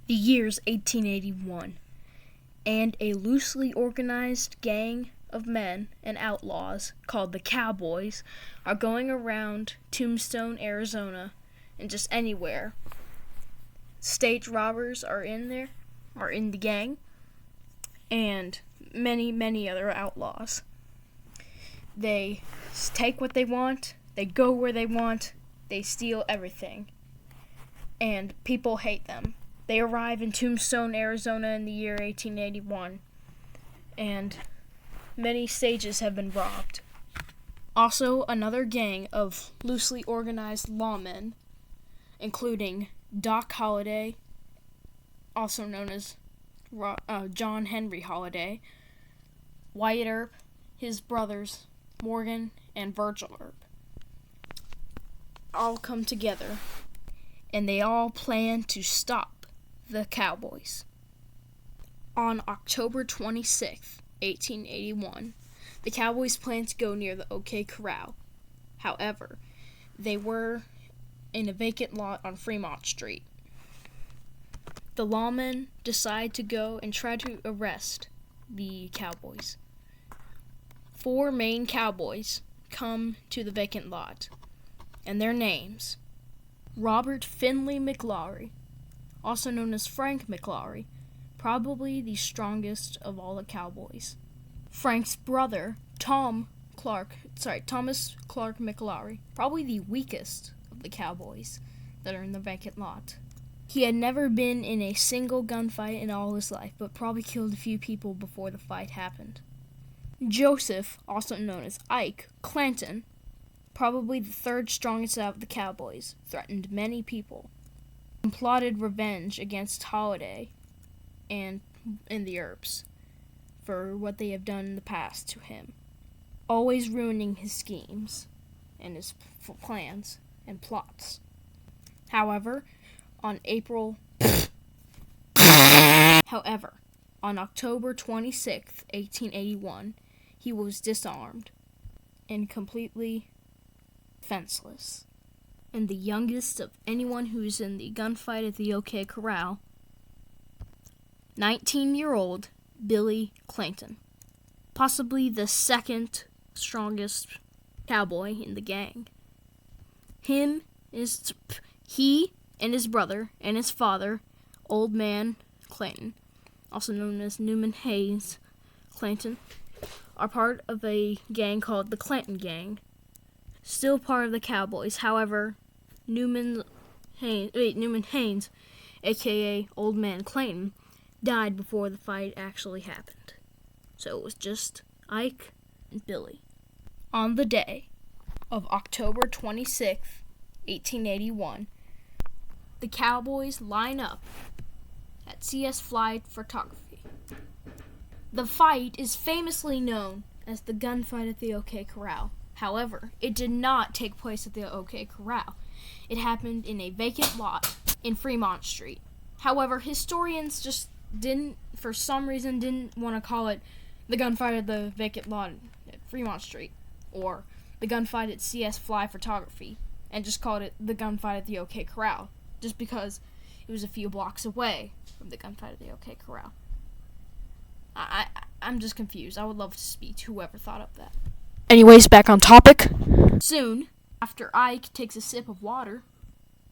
The year's 1881, and a loosely organized gang of men and outlaws called the Cowboys are going around Tombstone, Arizona, and just anywhere. Stage robbers are in the gang, and many other outlaws. They take what they want, they go where they want, they steal everything, and people hate them. They arrive in Tombstone, Arizona in the year 1881, and many stages have been robbed. Also, another gang of loosely organized lawmen, including Doc Holliday, also known as John Henry Holliday, Wyatt Earp, his brothers Morgan and Virgil Earp, all come together, and they all plan to stop the Cowboys. On October 26th, 1881, the Cowboys planned to go near the OK Corral. However, they were in a vacant lot on Fremont Street. The lawmen decide to go and try to arrest the Cowboys. 4 main cowboys come to the vacant lot, and their names: Robert Finley McLaury, also known as Frank McLaury, probably the strongest of all the cowboys. Frank's brother, Thomas Clark McLaury, probably the weakest of the cowboys that are in the vacant lot. He had never been in a single gunfight in all his life, but probably killed a few people before the fight happened. Joseph, also known as Ike Clanton, probably the 3rd strongest out of the cowboys, threatened many people and plotted revenge against Holliday and the Earps for what they have done in the past to him, always ruining his schemes and his plans and plots. However, on October 26, 1881, he was disarmed and completely defenseless, and the youngest of anyone who's in the gunfight at the OK Corral, 19-year-old Billy Clanton, possibly the 2nd strongest cowboy in the gang. He and his brother and his father, Old Man Clanton, also known as Newman Hayes Clanton, are part of a gang called the Clanton Gang, still part of the Cowboys. However, Newman Haynes, aka Old Man Clanton, died before the fight actually happened. So it was just Ike and Billy. On the day of October 26th, 1881, the Cowboys line up at CS Fly Photography. The fight is famously known as the gunfight at the OK Corral. However, it did not take place at the OK Corral. It happened in a vacant lot in Fremont Street. However, historians just for some reason, didn't want to call it the gunfight at the vacant lot at Fremont Street or the gunfight at CS Fly Photography, and just called it the gunfight at the OK Corral, just because it was a few blocks away from the gunfight at the OK Corral. I'm just confused. I would love to speak to whoever thought of that. Anyways, back on topic. Soon, after Ike takes a sip of water,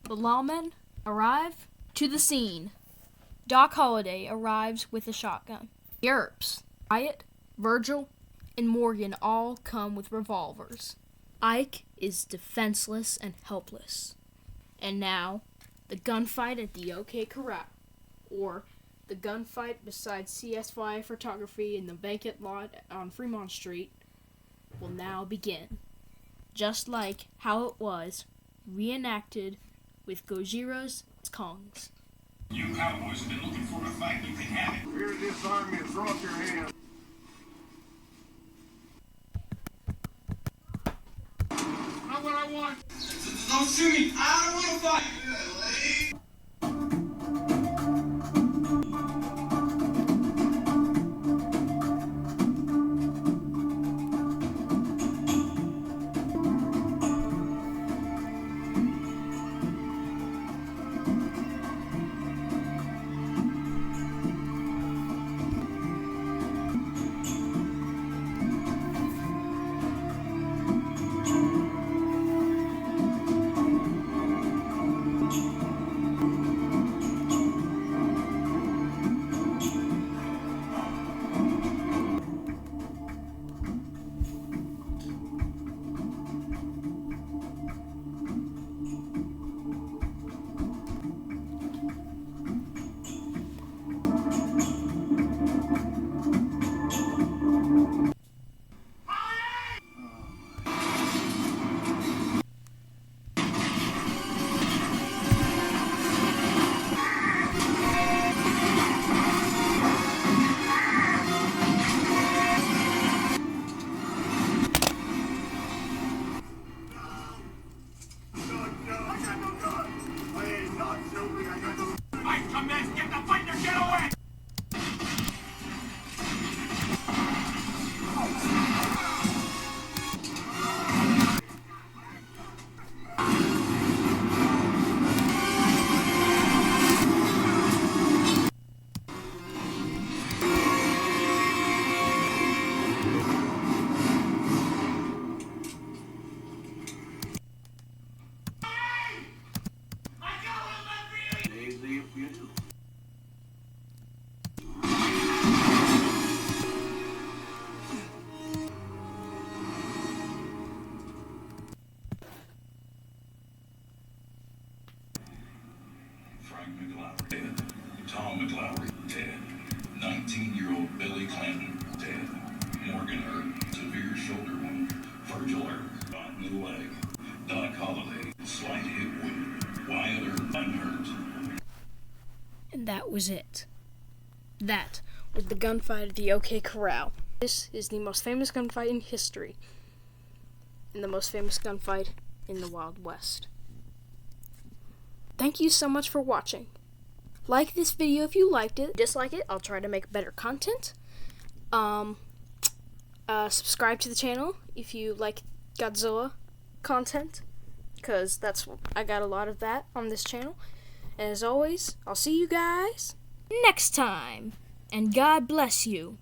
the lawmen arrive to the scene. Doc Holliday arrives with a shotgun. The Earps, Wyatt, Virgil, and Morgan all come with revolvers. Ike is defenseless and helpless. And now, the gunfight at the OK Corral, or the gunfight beside CS5 Photography in the vacant lot on Fremont Street, will now begin. Just like how it was reenacted with Gojira's Kongs. You Cowboys have been looking for a fight. You can have it. Here, disarm me and throw up your hands. Not what I want. Don't shoot me. I don't want to fight. You do. Frank McLaury, dead. Tom McLaury, dead. 19-year-old Billy Clanton, dead. Morgan Hurt, severe shoulder wound. Virgil Hurt, shot in the leg. Doc Holliday, slight hip wound. Wyatt Hurt, unhurt. And that was it. That was the gunfight at the OK Corral. This is the most famous gunfight in history. And the most famous gunfight in the Wild West. Thank you so much for watching. Like this video if you liked it. Dislike it, I'll try to make better content. Subscribe to the channel if you like Godzilla content, because I got a lot of that on this channel. And as always, I'll see you guys next time. And God bless you.